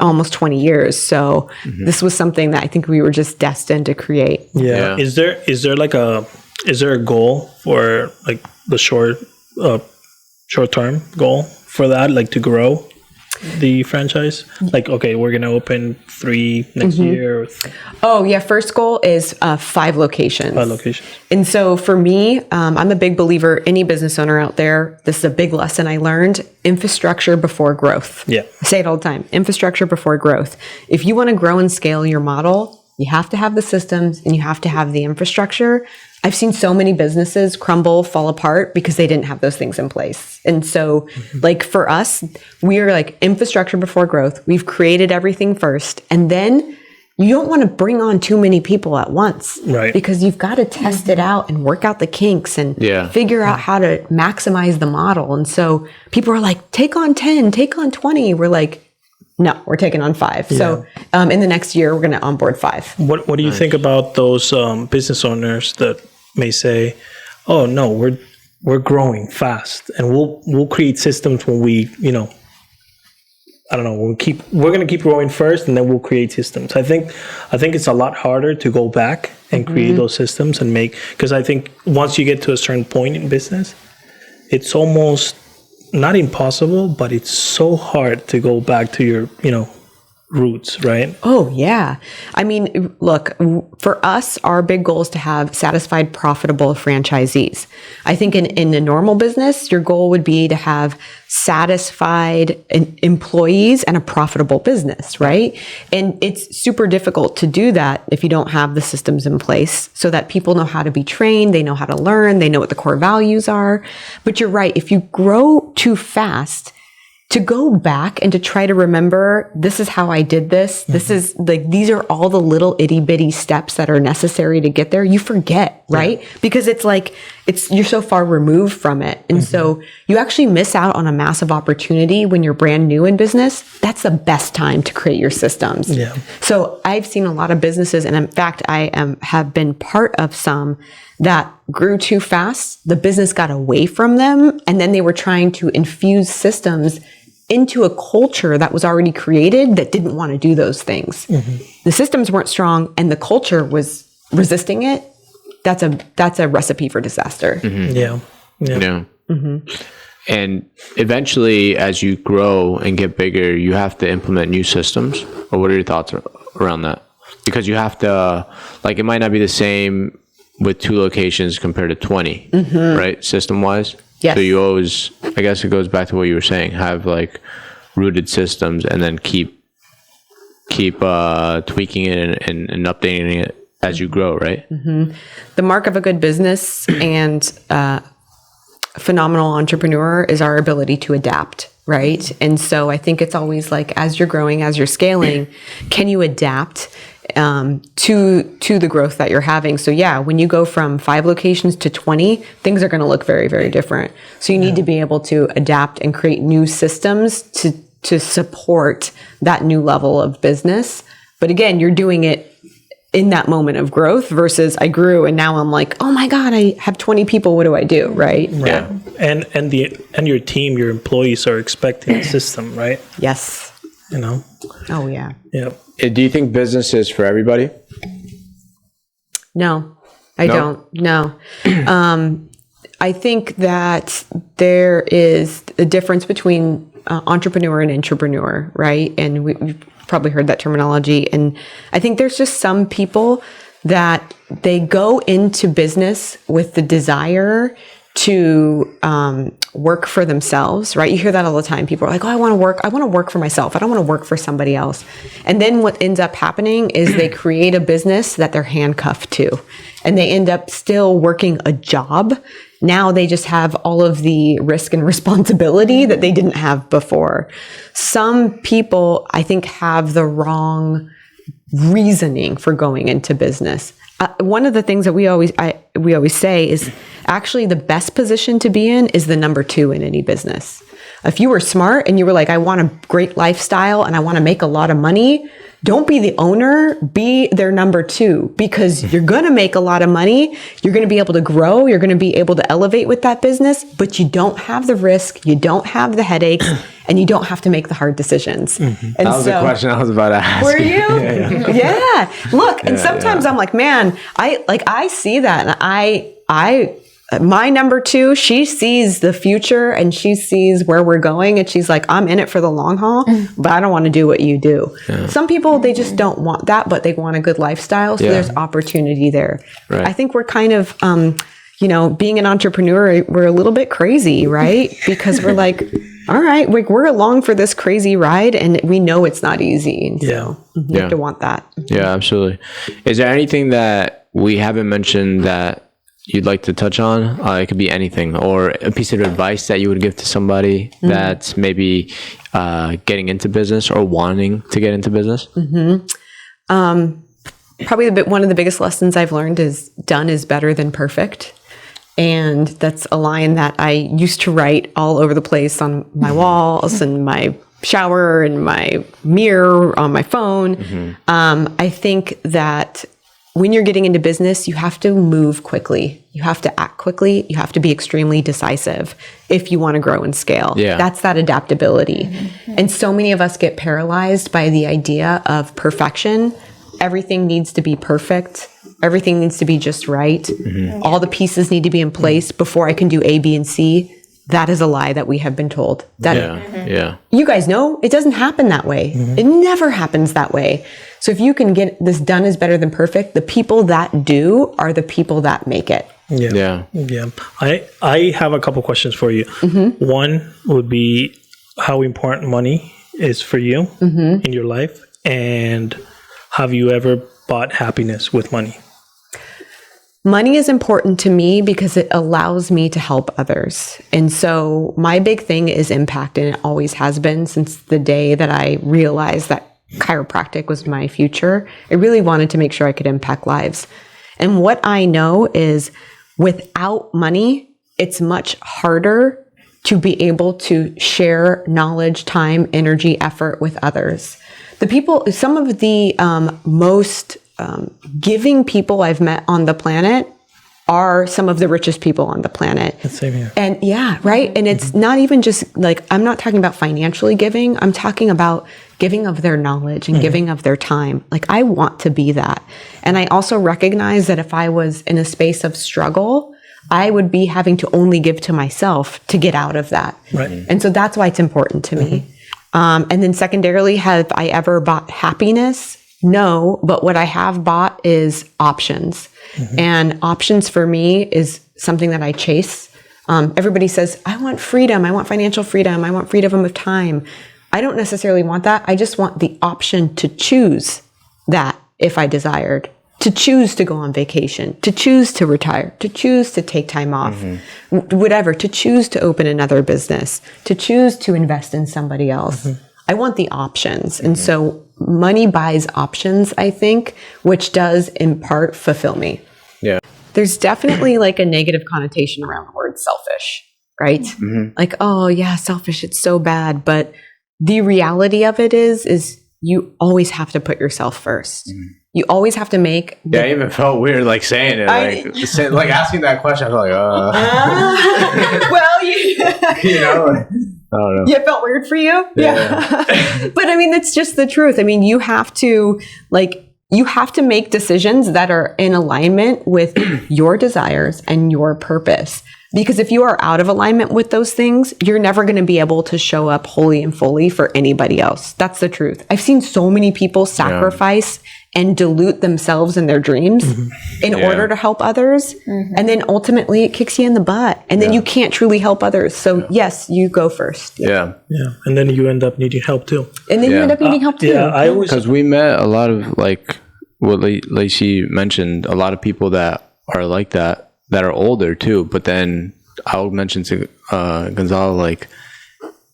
almost 20 years. So this was something that I think we were just destined to create. Yeah. Is there a goal for the short term goal for that, to grow the franchise? Okay, we're going to open 3 next year. Oh yeah. First goal is 5 locations. 5 locations. And so for me, I'm a big believer, any business owner out there, this is a big lesson I learned: infrastructure before growth. Yeah. I say it all the time, infrastructure before growth. If you want to grow and scale your model, you have to have the systems and you have to have the infrastructure. I've seen so many businesses crumble, fall apart because they didn't have those things in place. And so for us, we are infrastructure before growth. We've created everything first. And then you don't want to bring on too many people at once. Right. Because you've got to test it out and work out the kinks and figure out how to maximize the model. And so people are like, take on 10, take on 20. We're like, no, we're taking on 5. Yeah. So in the next year, we're going to onboard 5. What do you think about those business owners that may say, "Oh no, we're growing fast, and we'll create systems when we, I don't know, we're going to keep growing first, and then we'll create systems." I think it's a lot harder to go back and create those systems and because I think once you get to a certain point in business, it's almost not impossible, but it's so hard to go back to your, roots, right? Oh, yeah. I mean, look, for us, our big goal is to have satisfied, profitable franchisees. I think in a normal business, your goal would be to have satisfied employees and a profitable business, right? And it's super difficult to do that if you don't have the systems in place so that people know how to be trained, they know how to learn, they know what the core values are. But you're right, if you grow too fast, to go back and to try to remember, this is how I did this. This is like, these are all the little itty bitty steps that are necessary to get there. You forget, right? Because it's like, you're so far removed from it. And so you actually miss out on a massive opportunity when you're brand new in business. That's the best time to create your systems. Yeah. So I've seen a lot of businesses, and in fact, have been part of some that grew too fast. The business got away from them, and then they were trying to infuse systems into a culture that was already created that didn't want to do those things. The systems weren't strong and the culture was resisting it. That's a recipe for disaster. Yeah. And eventually, as you grow and get bigger, you have to implement new systems. Or what are your thoughts around that? Because you have to, like, it might not be the same with 2 locations compared to 20, right? System wise. Yes. So you always, I guess it goes back to what you were saying, have like rooted systems and then keep tweaking it and updating it as you grow, right? The mark of a good business and phenomenal entrepreneur is our ability to adapt, right? And so I think it's always like, as you're growing, as you're scaling, can you adapt to the growth that you're having? So yeah, when you go from 5 locations to 20, things are going to look very, very different. So you need to be able to adapt and create new systems to support that new level of business. But again, you're doing it in that moment of growth versus I grew and now I'm like, oh my God, I have 20 people. What do I do? Right. Yeah. And your team, your employees are expecting a system, right? Yes. You know? Oh yeah. Yeah. Do you think business is for everybody? No, I don't. No. I think that there is a difference between entrepreneur and intrapreneur, right? And we've probably heard that terminology. And I think there's just some people that they go into business with the desire to work for themselves, right? You hear that all the time. People are like, oh, I want to work for myself. I don't want to work for somebody else. And then what ends up happening is they create a business that they're handcuffed to, and they end up still working a job. Now they just have all of the risk and responsibility that they didn't have before. Some people, I think, have the wrong reasoning for going into business. One of the things that we always say is actually the best position to be in is the number 2 in any business. If you were smart and you were like, I want a great lifestyle and I want to make a lot of money, don't be the owner, be their number 2, because you're going to make a lot of money. You're going to be able to grow. You're going to be able to elevate with that business, but you don't have the risk. You don't have the headaches, and you don't have to make the hard decisions. And that was the question I was about to ask. Were you? Yeah. Look, and sometimes I'm like, man, I see that, and my number 2, she sees the future and she sees where we're going, and she's like, I'm in it for the long haul, but I don't want to do what you do. Yeah. Some people, they just don't want that, but they want a good lifestyle. So there's opportunity there. Right. I think we're kind of, being an entrepreneur, we're a little bit crazy, right? Because we're like, all right, we're along for this crazy ride, and we know it's not easy. And so you have to want that. Yeah, absolutely. Is there anything that we haven't mentioned that you'd like to touch on? It could be anything, or a piece of advice that you would give to somebody that's maybe getting into business or wanting to get into business. Probably one of the biggest lessons I've learned is done is better than perfect. And that's a line that I used to write all over the place on my walls and my shower and my mirror on my phone. I think that when you're getting into business, you have to move quickly. You have to act quickly. You have to be extremely decisive if you want to grow and scale. Yeah. That's that adaptability. And so many of us get paralyzed by the idea of perfection. Everything needs to be perfect. Everything needs to be just right. All the pieces need to be in place before I can do A, B, and C. that is a lie that we have been told. That you guys know it doesn't happen that way. It never happens that way. So if you can get this done is better than perfect, the people that do are the people that make it. Yeah. I have a couple questions for you. One would be how important money is for you in your life, and have you ever bought happiness with money? Money is important to me because it allows me to help others. And so my big thing is impact, and it always has been since the day that I realized that chiropractic was my future. I really wanted to make sure I could impact lives. And what I know is without money, it's much harder to be able to share knowledge, time, energy, effort with others. The people, some of the most giving people I've met on the planet are some of the richest people on the planet. Same here. And right. And it's not even just like, I'm not talking about financially giving. I'm talking about giving of their knowledge and giving of their time. Like, I want to be that. And I also recognize that if I was in a space of struggle, I would be having to only give to myself to get out of that. Right. And so that's why it's important to me. And then secondarily, have I ever bought happiness? No, but what I have bought is options. And options for me is something that I chase. Everybody says, I want freedom. I want financial freedom. I want freedom of time. I don't necessarily want that. I just want the option to choose that if I desired, to choose to go on vacation, to choose to retire, to choose to take time off, whatever, to choose to open another business, to choose to invest in somebody else. I want the options. And so money buys options, I think, which does in part fulfill me. Yeah. There's definitely like a negative connotation around the word selfish, right? Like, oh yeah, selfish, it's so bad. But the reality of it is you always have to put yourself first. You always have to make. I even felt weird like saying it, like asking that question. I was like, well, you know, I don't know. Yeah, it felt weird for you. Yeah. But I mean, that's just the truth. I mean, you have to make decisions that are in alignment with your desires and your purpose. Because if you are out of alignment with those things, you're never going to be able to show up wholly and fully for anybody else. That's the truth. I've seen so many people sacrifice and dilute themselves and their dreams in order to help others. And then ultimately it kicks you in the butt. And then you can't truly help others. So yes, you go first. Yeah. And then you end up needing help too. I always, because we met a lot of, like what Lacey mentioned, a lot of people that are like that are older too. But then I'll mention to Gonzalo, like,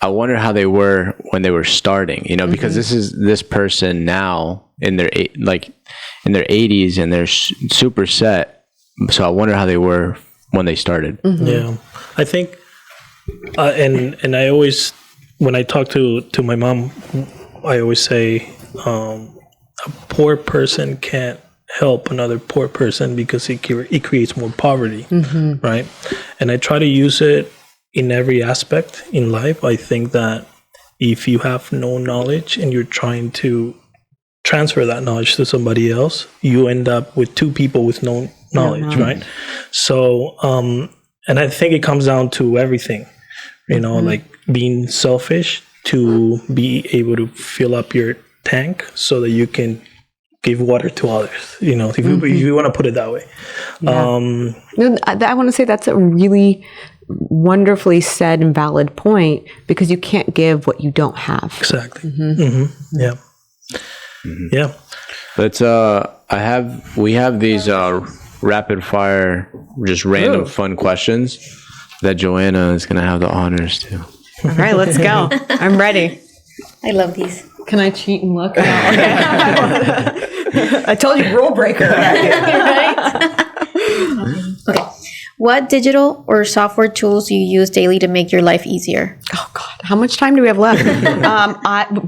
I wonder how they were when they were starting, you know, because this person now in their 80s and they're super set. So I wonder how they were when they started. Yeah, I think, and I always, when I talk to my mom, I always say, a poor person can't help another poor person because it creates more poverty, right? And I try to use it in every aspect in life. I think that if you have no knowledge and you're trying to transfer that knowledge to somebody else, you end up with two people with no knowledge, right? So, and I think it comes down to everything, you know, like being selfish to be able to fill up your tank so that you can give water to others, you know, if you want to put it that way. I want to say that's a really wonderfully said and valid point, because you can't give what you don't have. Exactly. Yeah. Yeah. But we have these rapid fire, just random fun questions that Johanna is going to have the honors to. All right, let's go. I'm ready. I love these. Can I cheat and look? I told you, rule breaker. Right? Okay. What digital or software tools do you use daily to make your life easier? Oh God, how much time do we have left?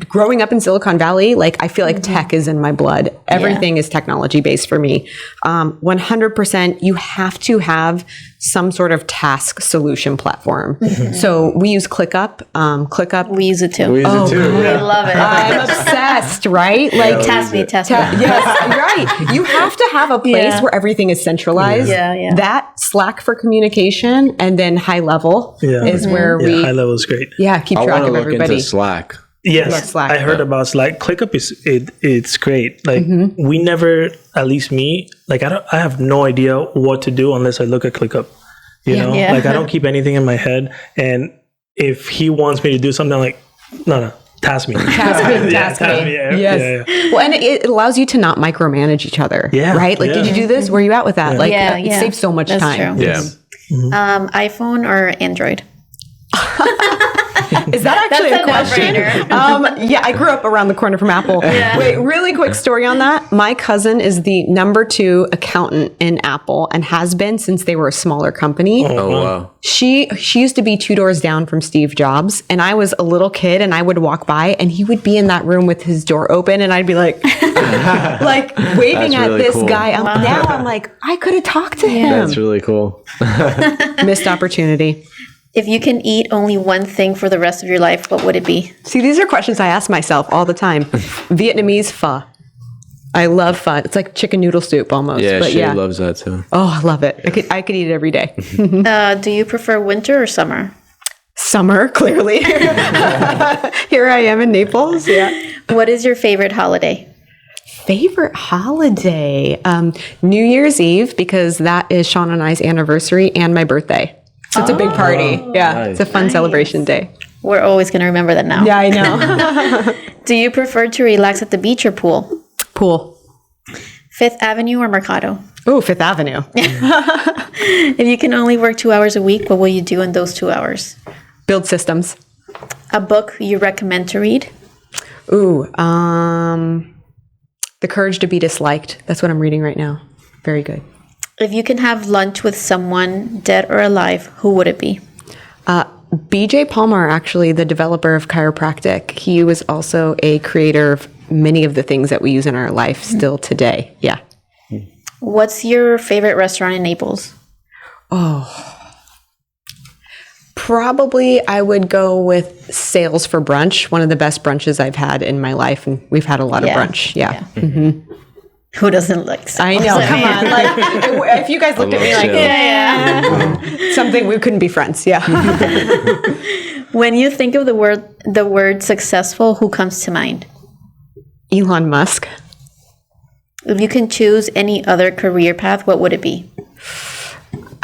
Growing up in Silicon Valley, like, I feel like tech is in my blood. Everything is technology based for me. 100%. You have to have some sort of task solution platform. So we use ClickUp. We use it too. We love it. I'm obsessed, right? Like, task me. Yes, right. You have to have a place where everything is centralized. That Slack for communication, and then high level is where we high level is great. keep track of everybody. Into Slack. Yes, Slack. I heard about Slack. ClickUp it's great. Like we never, at least me, like I have no idea what to do unless I look at ClickUp. You know, like I don't keep anything in my head. And if he wants me to do something, I'm like, no, task me. Task me. Yes. Well, and it allows you to not micromanage each other. Yeah. Right? Like, did you do this? Where are you at with that? Like, it saves so much time. True. Yeah. iPhone or Android? Is that actually a question? I grew up around the corner from Apple. Wait, really quick story on that. My cousin is the number 2 accountant in Apple and has been since they were a smaller company. Oh, wow. She used to be 2 doors down from Steve Jobs, and I was a little kid, and I would walk by, and he would be in that room with his door open, and I'd be like, like waving at really this guy. Now I'm like, I could have talked to him. That's really cool. Missed opportunity. If you can eat only one thing for the rest of your life, what would it be? See, these are questions I ask myself all the time. Vietnamese pho. I love pho. It's like chicken noodle soup almost. Yeah, but she loves that too. Oh, I love it. I could eat it every day. Do you prefer winter or summer? Summer, clearly. Here I am in Naples. Yeah. What is your favorite holiday? Favorite holiday? New Year's Eve, because that is Sean and I's anniversary and my birthday. So it's a big party. Yeah, nice. It's a fun celebration day. We're always going to remember that now. Yeah, I know. Do you prefer to relax at the beach or pool? Pool. Fifth Avenue or Mercado? Oh, Fifth Avenue. If you can only work 2 hours a week, what will you do in those 2 hours? Build systems. A book you recommend to read? Ooh, The Courage to Be Disliked. That's what I'm reading right now. Very good. If you can have lunch with someone, dead or alive, who would it be? BJ Palmer, actually, the developer of chiropractic. He was also a creator of many of the things that we use in our life still today. Yeah. What's your favorite restaurant in Naples? Probably I would go with Sales for Brunch, one of the best brunches I've had in my life. And we've had a lot of brunch. Yeah. Mm-hmm. Who doesn't like Sales? I know. Come on. Like, if you guys looked at me like, something, we couldn't be friends. Yeah. When you think of the word successful, who comes to mind? Elon Musk. If you can choose any other career path, what would it be?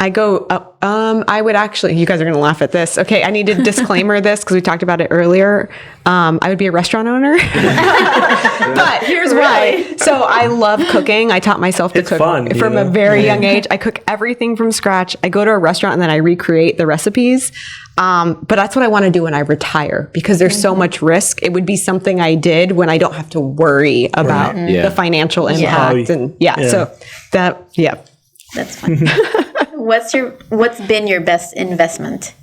I would actually, you guys are going to laugh at this. Okay, I need to disclaimer this because we talked about it earlier. I would be a restaurant owner. But here's why. So I love cooking. I taught myself to cook from a very young age. I cook everything from scratch. I go to a restaurant and then I recreate the recipes. But that's what I want to do when I retire because there's so much risk. It would be something I did when I don't have to worry about the financial impact. And so that, That's fun. What's been your best investment?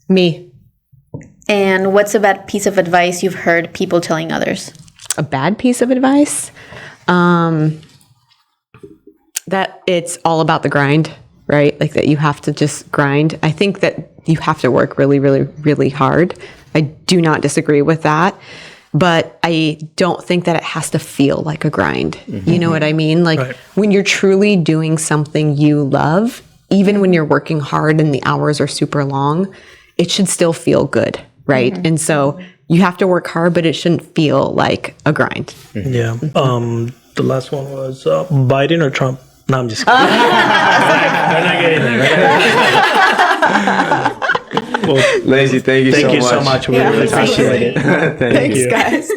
Me. And what's a bad piece of advice you've heard people telling others? A bad piece of advice? That it's all about the grind, right? Like that you have to just grind. I think that you have to work really, really, really hard. I do not disagree with that. But I don't think that it has to feel like a grind. Mm-hmm. You know what I mean? Like when you're truly doing something you love, even when you're working hard and the hours are super long, it should still feel good, right? Mm-hmm. And so you have to work hard, but it shouldn't feel like a grind. Mm-hmm. Yeah. The last one was Biden or Trump? No, I'm just kidding. We're not getting there. Well, Lacy, thank you so much. Thank you so much. We really appreciate it. Thanks, guys.